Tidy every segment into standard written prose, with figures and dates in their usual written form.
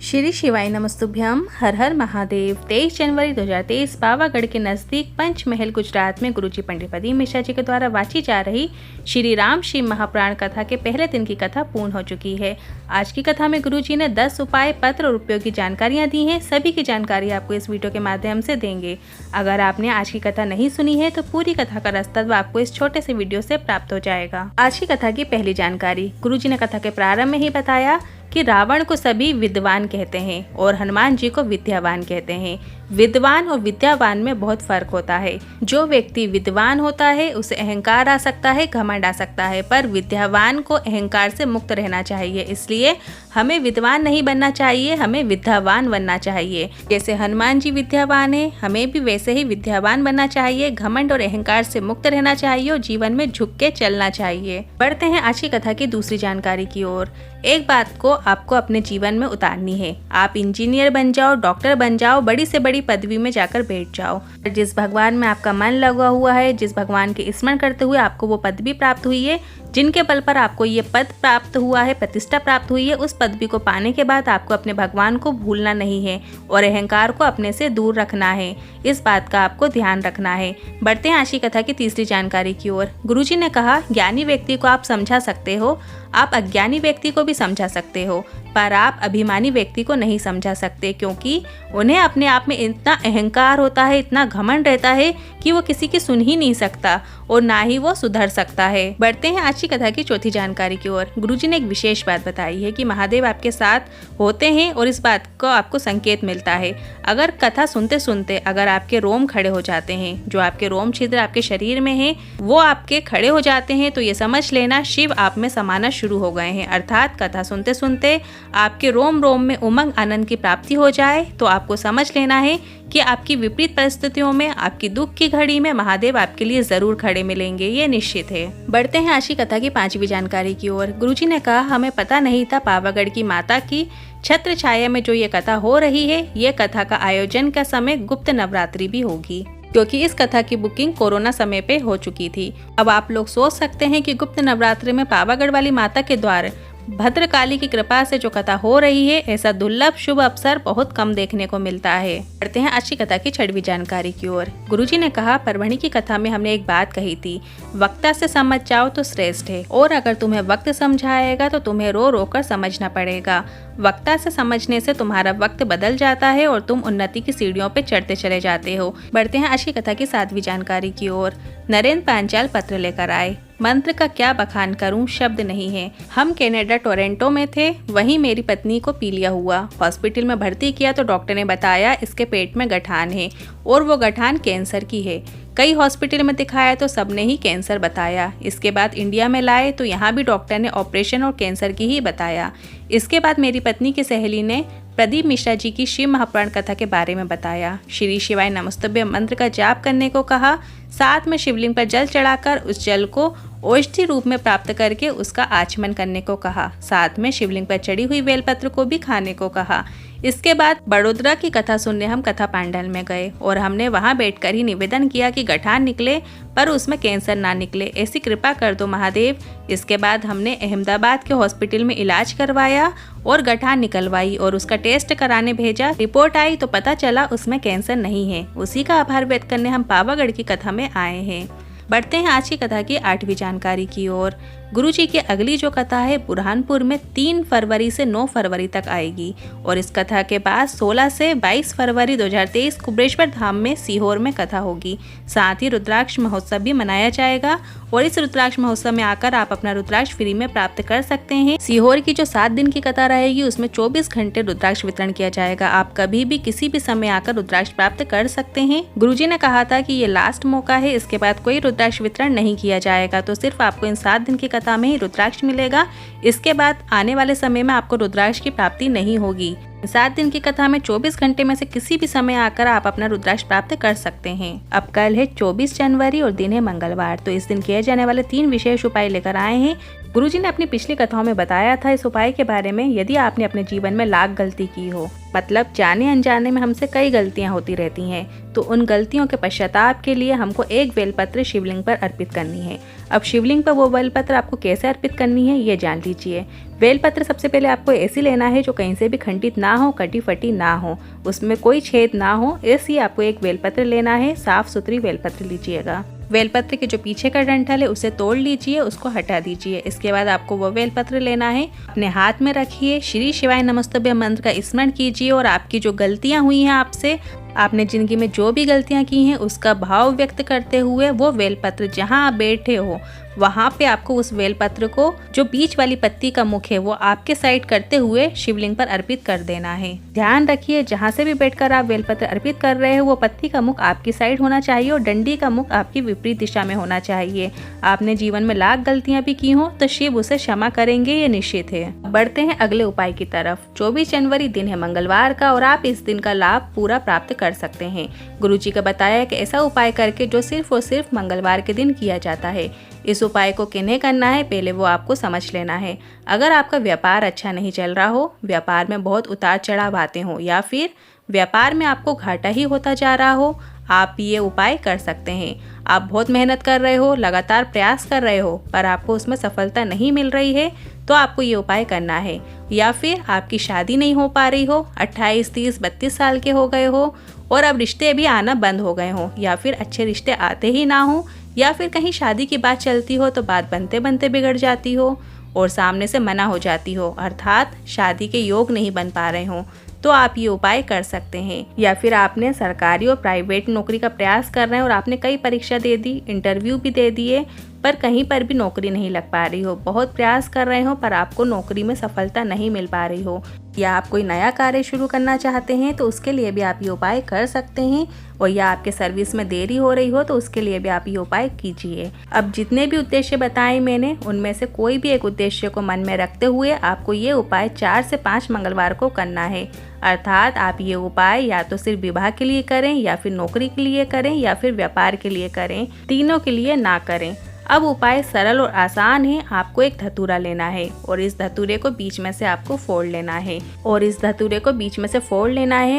श्री शिवाय नमस्तुभ्यम। हर हर महादेव। 23 जनवरी 2023 पावागढ़ के नज़दीक पंचमहल गुजरात में गुरुजी पंडित प्रदीप मिश्रा जी के द्वारा वाची जा रही श्री राम शिव महापुराण कथा के पहले दिन की कथा पूर्ण हो चुकी है। आज की कथा में गुरुजी ने 10 उपाय, पत्र और उपयोगी जानकारियाँ दी हैं। सभी की जानकारी आपको इस वीडियो के माध्यम से देंगे। अगर आपने आज की कथा नहीं सुनी है तो पूरी कथा का रसतत्व आपको इस छोटे से वीडियो से प्राप्त हो जाएगा। आज की कथा की पहली जानकारी, गुरुजी ने कथा के प्रारंभ में ही बताया कि रावण को सभी विद्वान कहते हैं और हनुमान जी को विद्यावान कहते हैं। विद्वान और विद्यावान में बहुत फर्क होता है। जो व्यक्ति विद्वान होता है उसे अहंकार आ सकता है, घमंड आ सकता है, पर विद्यावान को अहंकार से मुक्त रहना चाहिए। इसलिए हमें विद्वान नहीं बनना चाहिए, हमें विद्यावान बनना चाहिए। जैसे हनुमान जी विद्यावान है, हमें भी वैसे ही विद्यावान बनना चाहिए। घमंड और अहंकार से मुक्त रहना चाहिए और जीवन में झुक के चलना चाहिए। बढ़ते हैं आज की कथा की दूसरी जानकारी की ओर। एक बात को आपको अपने जीवन में उतारनी है। आप इंजीनियर बन जाओ, डॉक्टर बन जाओ, बड़ी से बड़ी पदवी में जाकर बैठ जाओ। जिस भगवान में आपका मन लगा हुआ है, जिस भगवान के स्मरण करते हुए आपको वो पदवी प्राप्त हुई है, जिनके बल पर आपको ये पद प्राप्त हुआ है, प्रतिष्ठा प्राप्त हुई है, उस पदवी को पाने के बाद आपको अपने भगवान को भूलना नहीं है और अहंकार को अपने से दूर रखना है। इस बात का आपको ध्यान रखना है। बढ़ते हैं आज की कथा की तीसरी जानकारी की ओर। गुरुजी ने कहा, ज्ञानी व्यक्ति को आप समझा सकते हो, आप अज्ञानी व्यक्ति को भी समझा सकते हो, पर आप अभिमानी व्यक्ति को नहीं समझा सकते, क्योंकि उन्हें अपने आप में इतना अहंकार होता है, इतना घमंड रहता है कि वो किसी की सुन ही नहीं सकता और ना ही वो सुधर सकता है। बढ़ते हैं आज की कथा की चौथी जानकारी की ओर। गुरुजी ने एक विशेष बात बताई है कि महादेव आपके साथ होते हैं और इस बात को आपको संकेत मिलता है। अगर कथा सुनते सुनते अगर आपके रोम खड़े हो जाते हैं, जो आपके रोम छिद्र आपके शरीर में है वो आपके खड़े हो जाते हैं, तो ये समझ लेना शिव आप में समाना शुरू हो गए हैं। अर्थात कथा सुनते सुनते आपके रोम रोम में उमंग आनंद की प्राप्ति हो जाए तो आपको समझ लेना है कि आपकी विपरीत परिस्थितियों में, आपकी दुख की घड़ी में महादेव आपके लिए जरूर खड़े मिलेंगे, ये निश्चित है। बढ़ते हैं आज की कथा की पांचवी जानकारी की ओर। गुरुजी ने कहा, हमें पता नहीं था पावागढ़ की माता की छत्र छाया में जो ये कथा हो रही है, ये कथा का आयोजन का समय गुप्त नवरात्रि भी होगी, क्योंकि इस कथा की बुकिंग कोरोना समय पे हो चुकी थी। अब आप लोग सोच सकते हैं कि गुप्त नवरात्रि में पावागढ़ वाली माता के द्वार भद्रकाली की कृपा से जो कथा हो रही है, ऐसा दुर्लभ शुभ अवसर बहुत कम देखने को मिलता है। बढ़ते हैं आज की कथा की छठवीं जानकारी की ओर। गुरुजी ने कहा, परवणी की कथा में हमने एक बात कही थी, वक्ता से समझ जाओ तो श्रेष्ठ है, और अगर तुम्हें वक्त समझाएगा तो तुम्हें रो रो कर समझना पड़ेगा। वक्ता से समझने से तुम्हारा वक्त बदल जाता है और तुम उन्नति की सीढ़ियों पे चढ़ते चले जाते हो। बढ़ते हैं आज की कथा की सातवीं जानकारी की ओर। नरेंद्र पांचाल पत्र लेकर आए। मंत्र का क्या बखान करूं, शब्द नहीं है। हम कनाडा टोरंटो में थे, वहीं मेरी पत्नी को पीलिया हुआ। हॉस्पिटल में भर्ती किया तो डॉक्टर ने बताया इसके पेट में गठान है और वो गठान कैंसर की है। कई हॉस्पिटल में दिखाया तो सबने ही कैंसर बताया। इसके बाद इंडिया में लाए तो यहाँ भी डॉक्टर ने ऑपरेशन और कैंसर की ही बताया। इसके बाद मेरी पत्नी की सहेली ने प्रदीप मिश्रा जी की शिव महापुराण कथा के बारे में बताया। श्री शिवाय नमस्तुभ्य मंत्र का जाप करने को कहा। साथ में शिवलिंग पर जल चढ़ाकर उस जल को औषधि रूप में प्राप्त करके उसका आचमन करने को कहा। साथ में शिवलिंग पर चढ़ी हुई बेलपत्र को भी खाने को कहा। इसके बाद बड़ोदरा की कथा सुनने हम कथा पांडल में गए और हमने वहां बैठकर ही निवेदन किया कि गठान निकले पर उसमें कैंसर ना निकले, ऐसी कृपा कर दो महादेव। इसके बाद हमने अहमदाबाद के हॉस्पिटल में इलाज करवाया और गठान निकलवाई और उसका टेस्ट कराने भेजा। रिपोर्ट आई तो पता चला उसमें कैंसर नहीं है। उसी का आभार व्यक्त करने हम पावागढ़ की कथा में आए हैं। बढ़ते हैं आज की कथा की आठवीं जानकारी की ओर। गुरुजी की अगली जो कथा है बुरहानपुर में 3 फरवरी से 9 फरवरी तक आएगी और इस कथा के बाद 16 से 22 फरवरी 2023 कुबरेश्वर धाम में सीहोर में कथा होगी। साथ ही रुद्राक्ष महोत्सव भी मनाया जाएगा और इस रुद्राक्ष महोत्सव में आकर आप अपना रुद्राक्ष फ्री में प्राप्त कर सकते हैं। सीहोर की जो 7 दिन की कथा रहेगी उसमें 24 घंटे रुद्राक्ष वितरण किया जाएगा। आप कभी भी किसी भी समय आकर रुद्राक्ष प्राप्त कर सकते हैं। गुरुजी ने कहा था कि ये लास्ट मौका है, इसके बाद कोई रुद्राक्ष वितरण नहीं किया जाएगा, तो सिर्फ आपको इन 7 दिन की कथा में ही रुद्राक्ष मिलेगा। इसके बाद आने वाले समय में आपको रुद्राक्ष की प्राप्ति नहीं होगी। 7 दिन की कथा में 24 घंटे में से किसी भी समय आकर आप अपना रुद्राक्ष प्राप्त कर सकते हैं। अब कल है 24 जनवरी और दिन है मंगलवार, तो इस दिन किए जाने वाले 3 विशेष उपाय लेकर आए हैं गुरुजी ने अपनी पिछली कथाओं में बताया था इस उपाय के बारे में। यदि आपने अपने जीवन में लाख गलती की हो, मतलब जाने अनजाने में हमसे कई गलतियां होती रहती हैं, तो उन गलतियों के पश्चाताप के लिए हमको एक बेलपत्र शिवलिंग पर अर्पित करनी है। अब शिवलिंग पर वो बेलपत्र आपको कैसे अर्पित करनी है ये जान लीजिए। बेलपत्र सबसे पहले आपको ऐसी लेना है जो कहीं से भी खंडित ना हो, कटी फटी ना हो, उसमें कोई छेद ना हो, ऐसी आपको एक बेलपत्र लेना है। साफ सुथरी बेलपत्र लीजिएगा। बेलपत्र के जो पीछे का डंठल है उसे तोड़ लीजिए, उसको हटा दीजिए। इसके बाद आपको वो बेलपत्र लेना है, अपने हाथ में रखिए, श्री शिवाय नमस्तुभ्यं मंत्र का स्मरण कीजिए और आपकी जो गलतियां हुई हैं आपसे, आपने जिंदगी में जो भी गलतियां की हैं उसका भाव व्यक्त करते हुए वो बेलपत्र जहां आप बैठे हो वहां पे आपको उस बेलपत्र को, जो बीच वाली पत्ती का मुख है वो आपके साइड करते हुए शिवलिंग पर अर्पित कर देना है। ध्यान रखिए जहां से भी बैठकर आप बेलपत्र अर्पित कर रहे हो वो पत्ती का मुख आपकी साइड होना चाहिए और डंडी का मुख आपकी विपरीत दिशा में होना चाहिए। आपने जीवन में लाख गलतियां भी की हो तो शिव उसे क्षमा करेंगे, ये निश्चित है। बढ़ते हैं अगले उपाय की तरफ। 24 जनवरी दिन है मंगलवार का और आप इस दिन का लाभ पूरा प्राप्त कर सकते हैं। गुरुजी का बताया कि ऐसा उपाय करके जो सिर्फ और सिर्फ मंगलवार के दिन किया जाता है। इस उपाय को किन्हें करना है पहले वो आपको समझ लेना है। अगर आपका व्यापार अच्छा नहीं चल रहा हो, व्यापार में बहुत उतार चढ़ाव आते हो या फिर व्यापार में आपको घाटा ही होता जा रहा हो, आप ये उपाय कर सकते हैं। आप बहुत मेहनत कर रहे हो, लगातार प्रयास कर रहे हो पर आपको उसमें सफलता नहीं मिल रही है, तो आपको ये उपाय करना है। या फिर आपकी शादी नहीं हो पा रही हो, 28, 30, 32 साल के हो गए हो और अब रिश्ते भी आना बंद हो गए हो, या फिर अच्छे रिश्ते आते ही ना हो, या फिर कहीं शादी की बात चलती हो तो बात बनते बनते बिगड़ जाती हो और सामने से मना हो जाती हो, अर्थात शादी के योग नहीं बन पा रहे हो, तो आप ये उपाय कर सकते हैं। या फिर आपने सरकारी और प्राइवेट नौकरी का प्रयास कर रहे हैं और आपने कई परीक्षा दे दी, इंटरव्यू भी दे दिए, पर कहीं पर भी नौकरी नहीं लग पा रही हो, बहुत प्रयास कर रहे हो पर आपको नौकरी में सफलता नहीं मिल पा रही हो, या आप कोई नया कार्य शुरू करना चाहते हैं तो उसके लिए भी आप ये उपाय कर सकते हैं, और या आपके सर्विस में देरी हो रही हो तो उसके लिए भी आप ये उपाय कीजिए। अब जितने भी उद्देश्य बताए मैंने, उनमें से कोई भी एक उद्देश्य को मन में रखते हुए आपको ये उपाय 4 से 5 मंगलवार को करना है। अर्थात आप ये उपाय या तो सिर्फ विवाह के लिए करें, या फिर नौकरी के लिए करें, या फिर व्यापार के लिए करें, तीनों के लिए ना करें। अब उपाय सरल और आसान है। आपको एक धतूरा लेना है और इस धतूरे को बीच में से आपको फोड़ लेना है,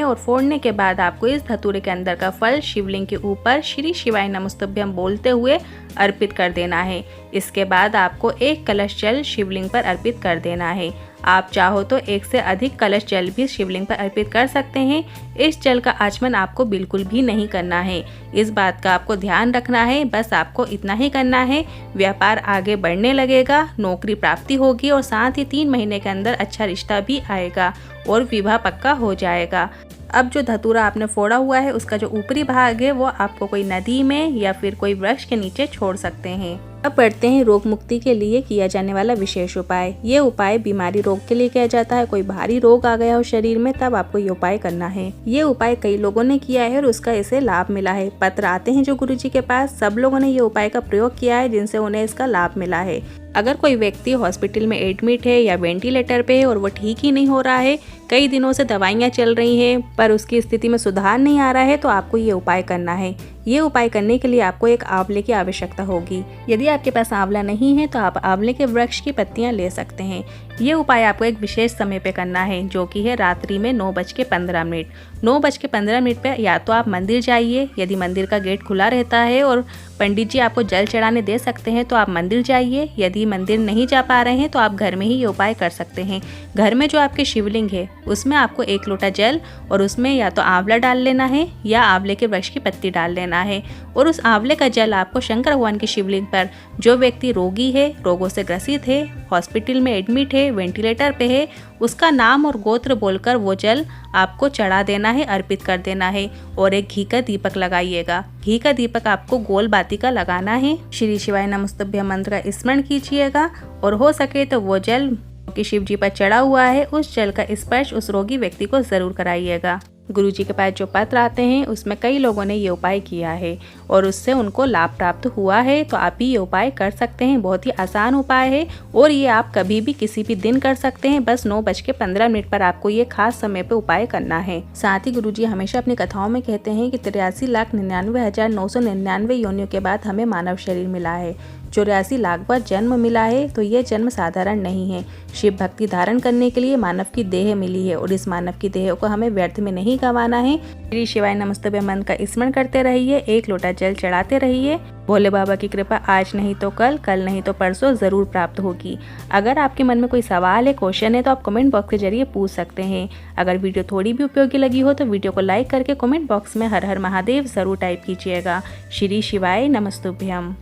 और फोड़ने के बाद आपको इस धतूरे के अंदर का फल शिवलिंग के ऊपर श्री शिवाय नमस्तुभ्यं बोलते हुए अर्पित कर देना है। इसके बाद आपको एक कलश जल शिवलिंग पर अर्पित कर देना है। आप चाहो तो 1 से अधिक कलश जल भी शिवलिंग पर अर्पित कर सकते हैं। इस जल का आचमन आपको बिल्कुल भी नहीं करना है, इस बात का आपको ध्यान रखना है। बस आपको इतना ही करना है, व्यापार आगे बढ़ने लगेगा, नौकरी प्राप्ति होगी और साथ ही 3 महीने के अंदर अच्छा रिश्ता भी आएगा और विवाह पक्का हो जाएगा। अब जो धतूरा आपने फोड़ा हुआ है उसका जो ऊपरी भाग है वो आपको कोई नदी में या फिर कोई वृक्ष के नीचे छोड़ सकते हैं। अब बढ़ते हैं रोग मुक्ति के लिए किया जाने वाला विशेष उपाय। ये उपाय बीमारी रोग के लिए किया जाता है। कोई भारी रोग आ गया हो शरीर में तब आपको ये उपाय करना है। ये उपाय कई लोगों ने किया है और उसका इसे लाभ मिला है। पत्र आते हैं जो गुरुजी के पास, सब लोगों ने ये उपाय का प्रयोग किया है जिनसे उन्हें इसका लाभ मिला है। अगर कोई व्यक्ति हॉस्पिटल में एडमिट है या वेंटिलेटर पे है और वो ठीक ही नहीं हो रहा है, कई दिनों से दवाइयाँ चल रही हैं पर उसकी स्थिति में सुधार नहीं आ रहा है, तो आपको ये उपाय करना है। ये उपाय करने के लिए आपको एक आंवले की आवश्यकता होगी। यदि आपके पास आंवला नहीं है तो आप आंवले के वृक्ष की पत्तियां ले सकते हैं। ये उपाय आपको एक विशेष समय पे करना है जो कि है रात्रि में 9:15। 9:15 पे या तो आप मंदिर जाइए, यदि मंदिर का गेट खुला रहता है और पंडित जी आपको जल चढ़ाने दे सकते हैं तो आप मंदिर जाइए। यदि मंदिर नहीं जा पा रहे हैं तो आप घर में ही ये उपाय कर सकते हैं। घर में जो आपके शिवलिंग है उसमें आपको 1 लोटा जल और उसमें या तो आंवला डाल लेना है या आंवले के वृक्ष की पत्ती डाल लेना है, और उस आंवले का जल आपको शंकर भगवान की शिवलिंग पर, जो व्यक्ति रोगी है, रोगों से ग्रसित है, हॉस्पिटल में एडमिट है, वेंटिलेटर पे है, उसका नाम और गोत्र बोलकर वो जल आपको चढ़ा देना है, अर्पित कर देना है। और एक घी का दीपक लगाइएगा। घी का दीपक आपको गोल बाती का लगाना है। श्री शिवाय नमस्तुभ्यं मंत्र का स्मरण कीजिएगा और हो सके तो वो जल कि शिव जी पर चढ़ा हुआ है उस जल का स्पर्श उस रोगी व्यक्ति को जरूर कराइएगा। गुरुजी के पास जो पत्र आते हैं उसमें कई लोगों ने ये उपाय किया है और उससे उनको लाभ प्राप्त हुआ है, तो आप भी ये उपाय कर सकते हैं। बहुत ही आसान उपाय है और ये आप कभी भी किसी भी दिन कर सकते हैं। बस 9:15 पर आपको ये खास समय पे उपाय करना है। साथ ही गुरुजी हमेशा अपनी कथाओं में कहते हैं कि 83,99,999 योनियों के बाद हमें मानव शरीर मिला है। 84 लाख बार जन्म मिला है तो यह जन्म साधारण नहीं है। शिव भक्ति धारण करने के लिए मानव की देह मिली है और इस मानव की देह को हमें व्यर्थ में नहीं गंवाना है। श्री शिवाय नमस्तुभ्यम मंत्र का स्मरण करते रहिए, एक लोटा जल चढ़ाते रहिए। भोले बाबा की कृपा आज नहीं तो कल, कल नहीं तो परसों जरूर प्राप्त होगी। अगर आपके मन में कोई सवाल है, क्वेश्चन है तो आप कमेंट बॉक्स के जरिए पूछ सकते हैं। अगर वीडियो थोड़ी भी उपयोगी लगी हो तो वीडियो को लाइक करके कमेंट बॉक्स में हर हर महादेव जरूर टाइप कीजिएगा। श्री शिवाय नमस्तुभ्यम।